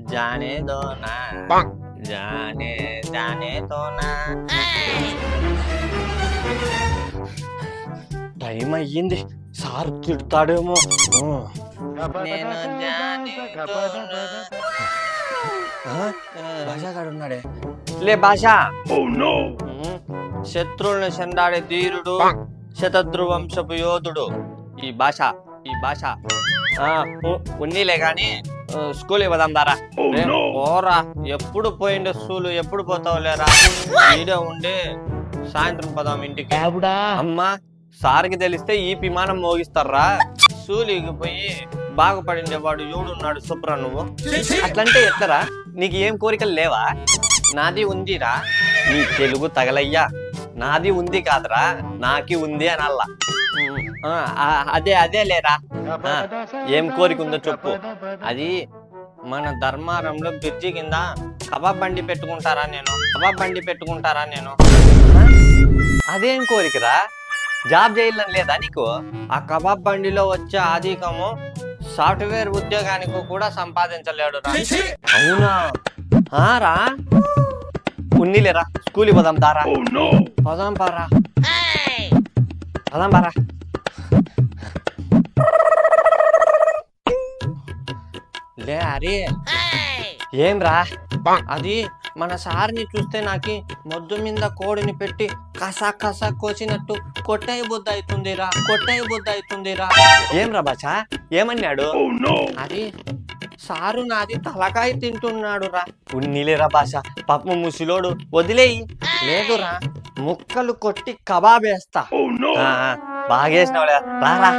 जाने दो ना जाने जाने दो ना టైం అయ్యింది సార్ తిడతాడేమో నేను భాషగాడున్నాడే లే భాష శత్రువులను చెండాడే ధీరుడు శతద్రు వంశపు యోధుడు ఈ భాష ఉన్నీలే గాని స్కూల్ ఇవ్వదాం దారా ఓరా ఎప్పుడు పోయిండే స్కూల్ ఎప్పుడు పోతావు లేరా ఈడే ఉండి సాయంత్రం పోదాం ఇంటికి అమ్మా సార్కి తెలిస్తే ఈ విమానం మోగిస్తారా సూలికి పోయి బాగుపడిండేవాడు ఎవడున్నాడు శుభ్ర నువ్వు అట్లంటే ఎట్లరా నీకు ఏం కోరికలు లేవా నాది ఉందిరా నీ తెలుగు తగలయ్యా నాది ఉంది కాదురా నాకి ఉంది అని అల్లా అదే లేరా ఏం కోరిక ఉందో చెప్పు అది మన ధర్మారంలో బ్రిడ్జి కింద కబాబ్ బండి పెట్టుకుంటారా నేను అదేం కోరికరా జాబ్ చేయాలని లేదా నీకు ఆ కబాబ్ బండిలో వచ్చే ఆధికము సాఫ్ట్వేర్ ఉద్యోగానికి కూడా సంపాదించలేడు అవునా రా ఉన్నీలేరా స్కూల్కి పోదాం దారా పోదాం పారా లే అరే ఏం రా అది మన సార్ని చూస్తే నాకి మొద్దు మీద కోడిని పెట్టి కసా కోసినట్టు కొట్టాయి బుద్ధ అవుతుందిరా ఏం రా బాచా ఏమన్నాడు అది సారు నాది తలకాయ తింటున్నాడు రా ఉన్నీలేరా భాష పాపం ముసిలోడు వదిలేయి లేదురా ముక్కలు కొట్టి కబాబ్ వేస్తా బాగేసినావులే రారా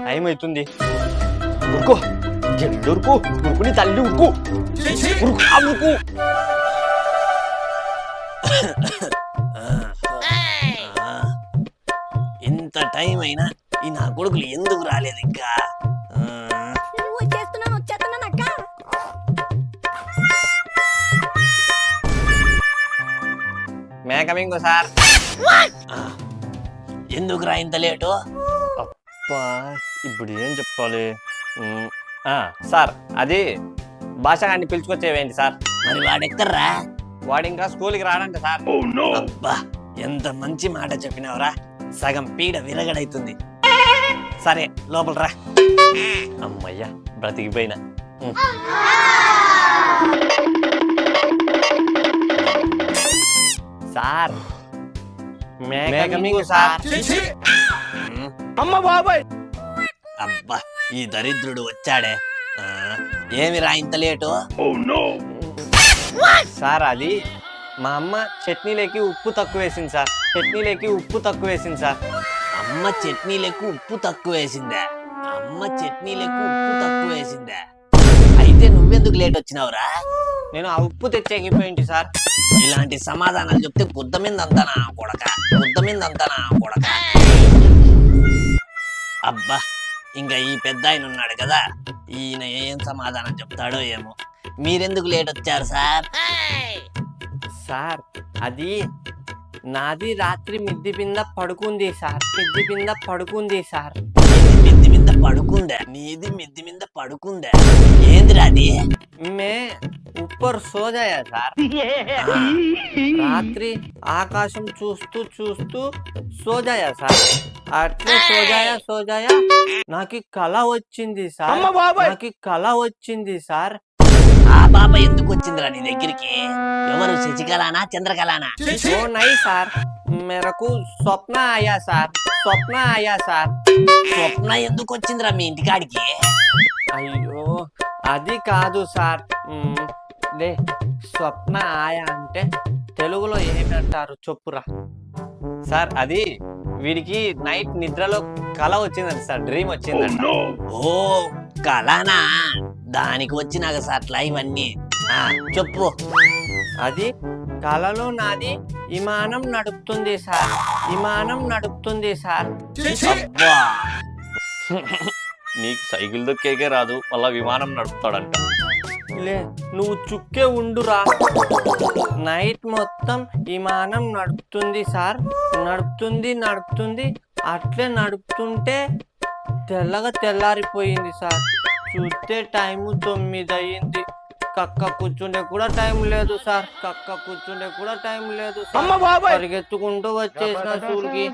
టైం అవుతుంది ఉరుకు ఉరుకుని తల్లి ఉరుకు ఇంత టైం అయినా ఈ నా కొడుకులు ఎందుకు రాలేదు ఇంకా మేకమింగు సార్ ఎందుకు రా ఇంత లేటు అప్పా ఇప్పుడు ఏం చెప్పాలి సార్ అది భాషగాన్ని పిలుచుకొచ్చేవేంటి సార్ మరి వాడెక్కర్రా వాడు ఇంకా స్కూల్కి రాడంట సార్ అబ్బా ఎంత మంచి మాట చెప్పినావురా సగం పీడ విరగడైతుంది సరే లోపల రా అమ్మయ్యా బ్రతికిపోయినా సార్ మేకమింగు సార్ అమ్మ బాబాయ్ అబ్బా ఈ దరిద్రుడు వచ్చాడే ఏమిరా ఇంత లేటు సార్ అది మా అమ్మ చట్నీలోకి ఉప్పు తక్కువ వేసింది సార్ అమ్మ చట్నీలకు ఉప్పు తక్కువ వేసిందా అయితే నువ్వెందుకు లేట్ వచ్చినావురా నేను ఆ ఉప్పు తెచ్చేకిపోయింటి సార్ ఇలాంటి సమాధానాలు చెప్తే గుద్ద మీద అంతానా కొడక అబ్బా ఇంకా ఈ పెద్ద ఆయన ఉన్నాడు కదా ఈయన ఏం సమాధానం చెప్తాడో ఏమో మీరెందుకు లేట్ వచ్చారు సార్ అది నాది రాత్రి మిద్ది కింద పడుకుంది సార్ మిద్ది మీద పడుకుందా నీది మిద్ది మీద పడుకుందా ఏందిరా అది మే ऊपर सो जाया సార్ రాత్రి ఆకాశం చూస్తూ సో జాయా సార్ అట్లే సో జాయా నాకు కళ వచ్చింది సార్ ఆ బాబా ఎందుకు వచ్చిందిరా నీ దగ్గరికి ఎవరు శశికళనా చంద్రకళనా ఓ నై సార్ మేరకు స్వప్న ఆయా సార్ స్వప్న ఎందుకు వచ్చిందిరా మీ ఇంటికాడికి అయ్యో అది కాదు సార్ లే స్వప్న ఆయా అంటే తెలుగులో ఏమంటారు చెప్పురా సార్ అది వీడికి నైట్ నిద్రలో కళ వచ్చిందంట సార్ డ్రీమ్ వచ్చిందంట ఓ కళనా దానికి వచ్చినాక సార్ అట్లా ఇవన్నీ చెప్పు అది కళలో నాది విమానం నడుపుతుంది సార్ అబ్బా నీకు సైకిల్ దొక్కేకే రాదు మళ్ళా విమానం నడుపుతాడంట లే నువ్వు చుక్కే ఉండురా నైట్ మొత్తం విమానం నడుపుతుంది సార్ నడుపుతుంది అట్లే నడుపుతుంటే తెల్లగా తెల్లారిపోయింది సార్ చూస్తే టైము 9 అయ్యింది కక్క కూర్చుండే కూడా టైం లేదు సార్. కక్క కూర్చుండే కూడా టైం లేదు సార్. పరిగెత్తుకుంటూ వచ్చేసిన స్కూల్కి.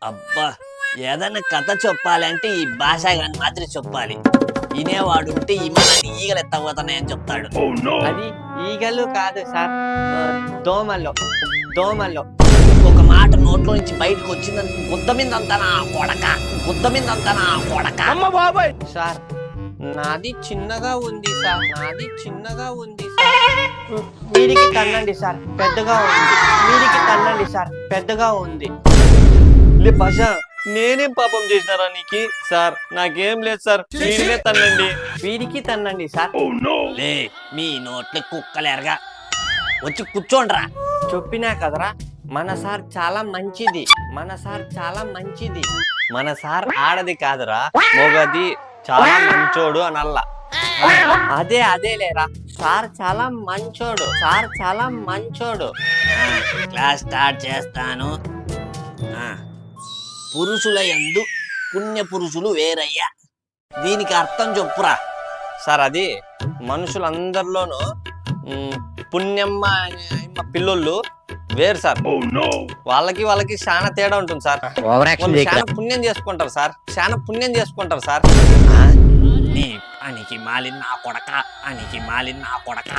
అబ్బా, ఏదన్నా కథ చెప్పాలంటే ఈ భాష గాని మాదిరి చెప్పాలి. వినేవాడు ఉంటే ఇమ్మని ఈగలు ఎత్తపోతున్నాయని చెప్తాడు. అది ఈగలు కాదు సార్, దోమలు. దోమలు. ఒక మాట నోట్లో నుంచి బయటకు వచ్చిందని గుద్ద మీద అంతనా కొడక, గుద్ద మీద అంతనా కొడక. సార్ నాది చిన్నగా ఉంది సార్, నాది చిన్నగా ఉంది సార్. వీడికి తన్నండి సార్, పెద్దగా ఉంది. వీడికి తన్నండి సార్, పెద్దగా ఉంది. లే భాష, నేనేం పాపం చేసినారా నీకి? సార్ నాకేం లేదు సార్, వీడినే తన్నండి. వీడికి తన్నండి సార్. లే, మీ నోట్లు కుక్కలేరుగా, వచ్చి కూర్చోండ్రా. చెప్పినా కదరా, మన సార్ చాలా మంచిది. మన సార్ చాలా మంచిది. మన సార్ ఆడది కాదురా, మొగది. చాలా మంచోడు అనల్లా. అదే లేరా, సార్ చాలా మంచోడు. సార్ చాలా మంచోడు. క్లాస్ స్టార్ట్ చేస్తాను. పురుషుల యందు పుణ్య పురుషులు వేరయ్యా, దీనికి అర్థం చెప్పురా. సార్ అది మనుషులందరిలోనూ పుణ్యమ్మ పిల్లోళ్ళు వేరు సార్. వాళ్ళకి చాలా తేడా ఉంటుంది సార్. చాలా పుణ్యం చేసుకుంటారు సార్, చాలా పుణ్యం చేసుకుంటారు సార్. నీ పనికి మాలిన నా కొడక, పనికి మాలిన నా కొడక.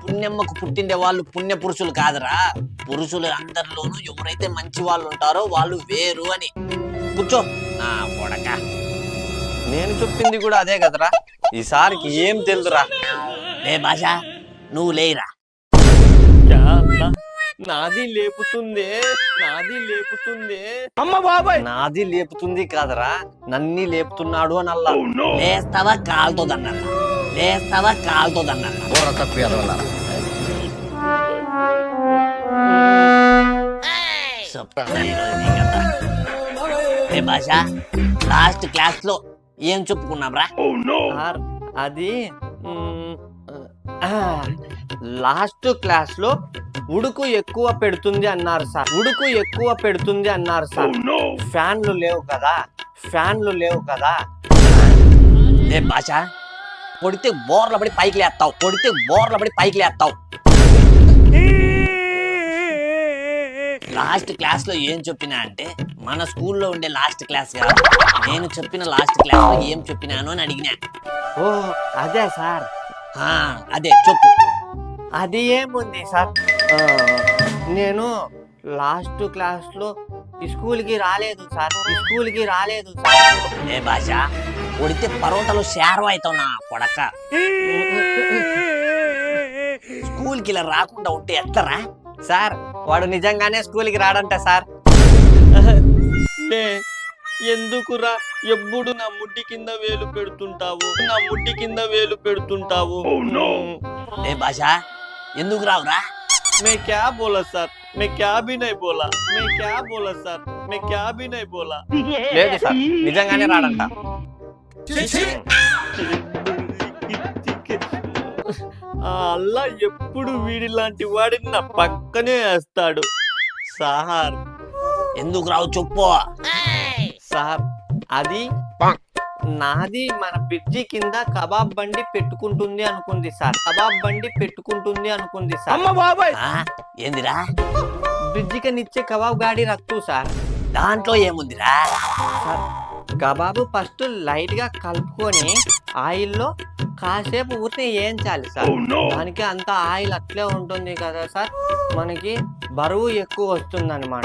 పుణ్యమ్మకు పుట్టిండే వాళ్ళు పుణ్య పురుషులు కాదురా. పురుషులు అందరిలోనూ ఎవరైతే మంచి వాళ్ళు ఉంటారో వాళ్ళు వేరు అని. కూర్చో నా కొడక. నేను చెప్పింది కూడా అదే కదరా. ఈసారికి ఏం తెలుదురా. లే భాష, నువ్వు లేరా. నాది లేపుతుందే, నాది లేపుతుందే. అమ్మ బాబాయ్, నాది లేపుతుంది కాదరా, నన్ని లేపుతున్నాడు అని అల్లా. లేస్తావా కాలుతో దన్నల్లా, లేస్తావా కాలుతో దన్నల్లా. ఏ భాష, లాస్ట్ క్లాస్ లో ఏం చెప్పుకున్నాం రా? సార్ అది లాస్ట్ క్లాస్ లో ఉడుకు ఎక్కువ పెడుతుంది అన్నారు సార్. ఉడుకు ఎక్కువ పెడుతుంది అన్నారు సార్. ఫ్యాన్లు లేవు కదా, ఫ్యాన్లు లేవు కదా. ఏ భాష, కొడితే బోర్ల పడి పైకి లేస్తావు, కొడితే బోర్ల పడి పైకి లేస్తావు. లాస్ట్ క్లాస్ లో ఏం చెప్పినా అంటే, మన స్కూల్లో ఉండే లాస్ట్ క్లాస్ కాదు, నేను చెప్పిన లాస్ట్ క్లాస్ లో ఏం చెప్పినాను అని అడిగినా. ఓ అదే సార్, అదే చెప్పు. అది ఏముంది సార్, నేను లాస్ట్ క్లాస్ లో స్కూల్కి రాలేదు సార్, స్కూల్కి రాలేదు సార్. ఏ భాష, కొడితే పరోటలు షేర్ అవుతావు నా కొడక. స్కూల్కి ఇలా రాకుండా ఉంటే ఎట్లరా? సార్ వాడు నిజంగానే స్కూల్కి రాడంట సార్. ఎందుకురా ఎప్పుడు నా ముడ్డి కింద వేలు పెడుతుంటావు, నా ముడ్డి కింద వేలు పెడుతుంటావు. ఏ భాష, ఎందుకు రావురా? मैं क्या बोला सर, मैं क्या भी नहीं बोला, मैं क्या बोला सर, मैं क्या भी नहीं बोला. లేదు సార్, నిజంగానే రాడంట. అల్లా ఎప్పుడు వీడి లాంటి వాడిని నా పక్కనే వేస్తాడు సార్. ఎందుకు రావు చెప్పు. సార్ అది నాది మన బ్రిడ్జి కింద కబాబ్ బండి పెట్టుకుంటుంది అనుకుంది సార్. కబాబ్ బండి పెట్టుకుంటుంది అనుకుంది సార్. ఏందిరా? బ్రిడ్జికి నిచ్చే కబాబ్ గాడి రక్తు సార్. దాంట్లో ఏముందిరా? సార్ కబాబు ఫస్ట్ లైట్ గా కలుపుకొని ఆయిల్లో కాసేపు ఊరిని వేయించాలి సార్. దానికి అంత ఆయిల్ అట్లే ఉంటుంది కదా సార్, మనకి బరువు ఎక్కువ వస్తుంది అనమాట.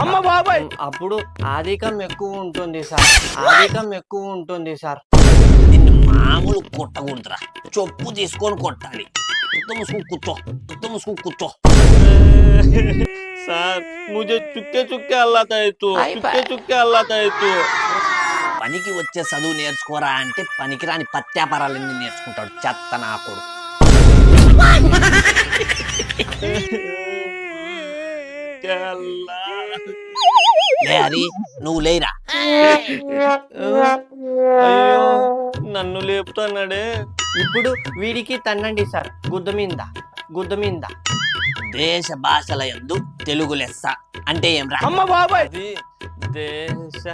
అప్పుడు ఆధికం ఎక్కువ ఉంటుంది సార్, ఆధికం ఎక్కువ ఉంటుంది సార్. నిన్ను మామూలు కొట్టకూడదురా, చొప్పు తీసుకొని కొట్టాలి. కూర్చో, కూర్చో. సార్ ముझे చుక్కే చుక్కే అల్లాతా హై తు, చుక్కే చుక్కే అల్లాతా హై తు. పనికి వచ్చే చదువు నేర్చుకోరా అంటే పనికిరాని పత్యాపారాలన్నీ నేర్చుకుంటాడు చెత్త నా కొడుకు. హరి, నువ్వు లేరా? అయ్యో నన్ను లేపుతున్నాడే. ఇప్పుడు వీడికి తన్నండి సార్, గుద్ద మీద, గుద్ద మీద. దేశ భాషల యందు తెలుగు లెస్స అంటే ఏం రా? అమ్మ బాబాయ్, దేశ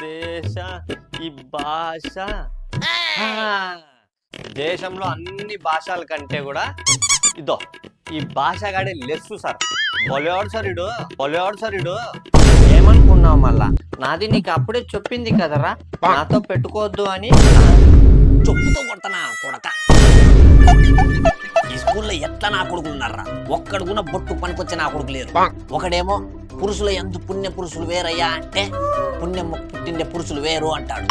దేశ ఈ భాష దేశంలో అన్ని భాషల కంటే కూడా ఇదో ఈ భాషగాడే లెస్సు సార్. బొలేవాడు సార్ ఇడు ఏమనుకున్నావు మళ్ళా? నాది నీకు అప్పుడే చెప్పింది కదరా నాతో పెట్టుకోవద్దు అని. చెప్పుతో కొడతానా కొడక. ఈ స్కూల్లో ఎట్లా నా కొడుకులు ఉన్నారా? ఒక్కడు కూడా బొట్టు పనికొచ్చే నా కొడుకు లేరు. ఒకడేమో పురుషుల ఎందు పుణ్య పురుషులు వేరయ్యా అంటే పుణ్యం పుట్టిండే పురుషులు వేరు అంటాడు.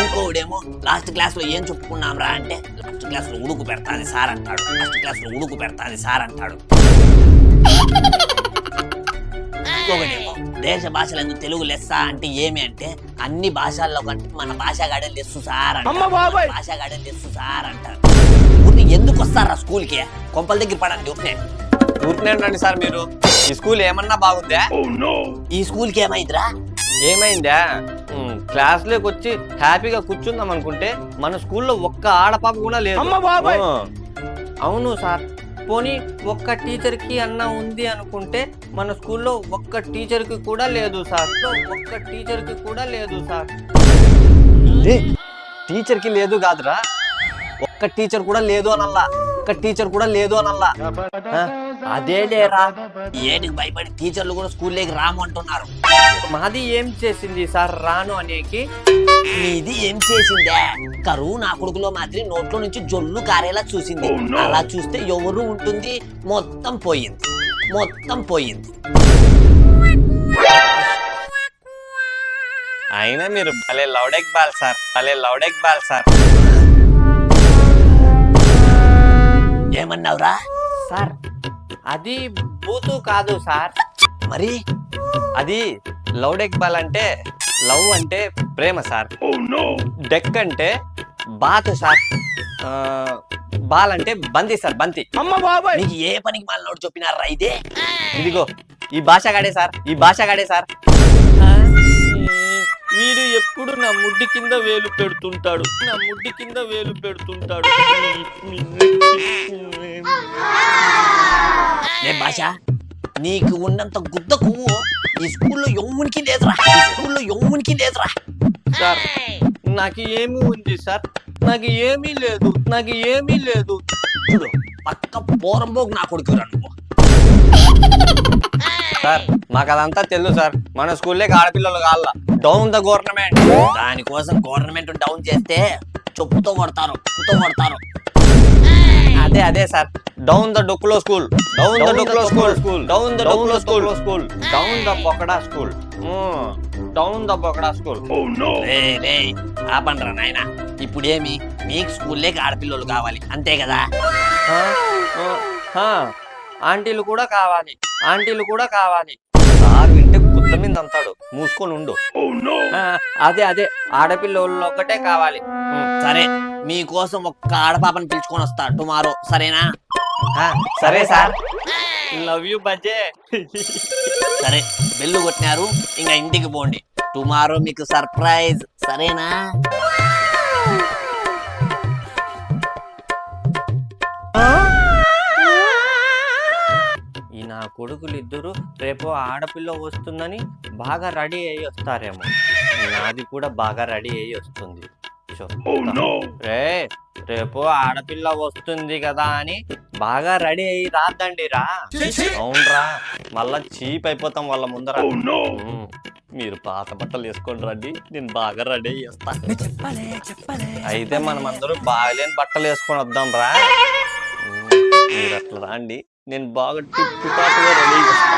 ఇంకోడేమో లాస్ట్ క్లాస్ లో ఏం చెప్పుకున్నాం రా అంటే లాస్ట్ క్లాస్ లో ఉడుకు పెడతాది సార్ అంటాడు. లాస్ట్ క్లాస్ లో ఉడుకు పెడతాది సార్ అంటాడు. ఇంకొకటేమో దేశ భాషలు ఎందుకు తెలుగు లెస్స అంటే ఏమి అంటే అన్ని భాషల్లో కంటే మన భాషగాడే లెస్సు సార్ అంటారు. భాషగాడే లెస్సు సార్ అంటారు. ఊరిని ఎందుకు వస్తారా స్కూల్ కి? కొంపల దగ్గర పడండి ఊరినేనండి సార్ మీరు. ఈ స్కూల్ ఏమన్నా బాగుందా? ఈ స్కూల్ కి ఏమైందిరా? ఏమైందా? క్లాస్ లోకి వచ్చి హ్యాపీగా కూర్చుందాం అనుకుంటే మన స్కూల్లో ఒక్క ఆడపాప కూడా లేదు. అవును సార్. పోనీ ఒక్క టీచర్ కి అన్నా ఉంది అనుకుంటే మన స్కూల్లో ఒక్క టీచర్ కి కూడా లేదు సార్. ఒక్క టీచర్ కి కూడా లేదు సార్. టీచర్ కి లేదు కాదురా, ఒక్క టీచర్ కూడా లేదు అనల్లా. ఒక్క టీచర్ కూడా లేదు అనల్లా. అదే లేరా. ఏడికి భయపడి టీచర్లు కూడా స్కూల్లోకి రాము అంటున్నారు. మాది ఏం చేసింది సార్ రాను అనేకి? మీది ఏం చేసిందే? కరువు నా కొడుకులో మాదిరి నోట్లో నుంచి జొల్లు కారేలా చూసింది. అలా చూస్తే ఎవరు ఉంటుంది? మొత్తం పోయింది. అయినా మీరు భలే లౌడెక్ బాల్ సార్. ఏమన్నావురా? సార్ అది బూతు కాదు సార్. మరి అది లౌడెక్ బాల్ అంటే లవ్ అంటే ప్రేమ సార్. డెక్ అంటే బాత్ సార్. బాల్ అంటే బంతి సార్, బంతి. నీకు ఏ పనికి మాలినోడు చెప్పినారా ఇదే? ఇదిగో ఈ భాషగాడే సార్. వీడు ఎప్పుడు నా ముడ్డి కింద వేలు పెడుతుంటాడు. భాష నీకు ఉన్నంత గుద్ద కొవ్వు ఈ స్కూల్లో యవ్వునికి లేదురా. సార్ నాకు ఏమీ ఉంది సార్? నాకు ఏమీ లేదు. చూడు పక్క పోరంబోకు నా కొడుకురా నువ్వు. సార్ మాకు అదంతా తెలుసు సార్. మన స్కూల్లో ఆడపిల్లలు కావాల. Down the government. దానికోసం గవర్నమెంట్ డౌన్ చేస్తే చెప్పుతో కొడతారు. అదే సార్. డౌన్ ద డొక్కులో స్కూల్. డౌన్ ద బొకడా స్కూల్. ఆపండ్రా నాయన. ఇప్పుడేమి మీకు స్కూల్లోకి ఆడపిల్లలు కావాలి అంతే కదా? ఆంటీలు కూడా కావాలి. సార్ వింటే గుత్త మీద అంతాడు. మూసుకొని ఉండు. అదే ఆడపిల్లలు ఒక్కటే కావాలి. సరే మీకోసం ఒక్క ఆడపాపని పిలుచుకొని వస్తా టుమారో. సరేనా? సరే సార్. Love you బజ్జే. సరే బెల్లు కొట్టినారు, ఇంకా ఇంటికి పోండి. టుమారో మీకు సర్ప్రైజ్. సరేనా? ఈ నా కొడుకులు ఇద్దరు రేపు ఆడపిల్ల వస్తుందని బాగా రెడీ అయ్యి వస్తారేమో. నాది కూడా బాగా రెడీ అయ్యి వస్తుంది. రేపు ఆడపిల్ల వస్తుంది కదా అని బాగా రెడీ అయ్యి రాద్దండి రా. అవునరా, మళ్ళా చీప్ అయిపోతాం వాళ్ళ ముందర. మీరు పాత బట్టలు వేసుకోండి రండి, నేను బాగా రెడీ చేస్తా. అయితే మనం అందరూ బాగాలేని బట్టలు వేసుకొని వద్దాం రా. మీరు అట్లా రండి, నేను బాగా టిప్ టాప్ గా రెడీ చేస్తా.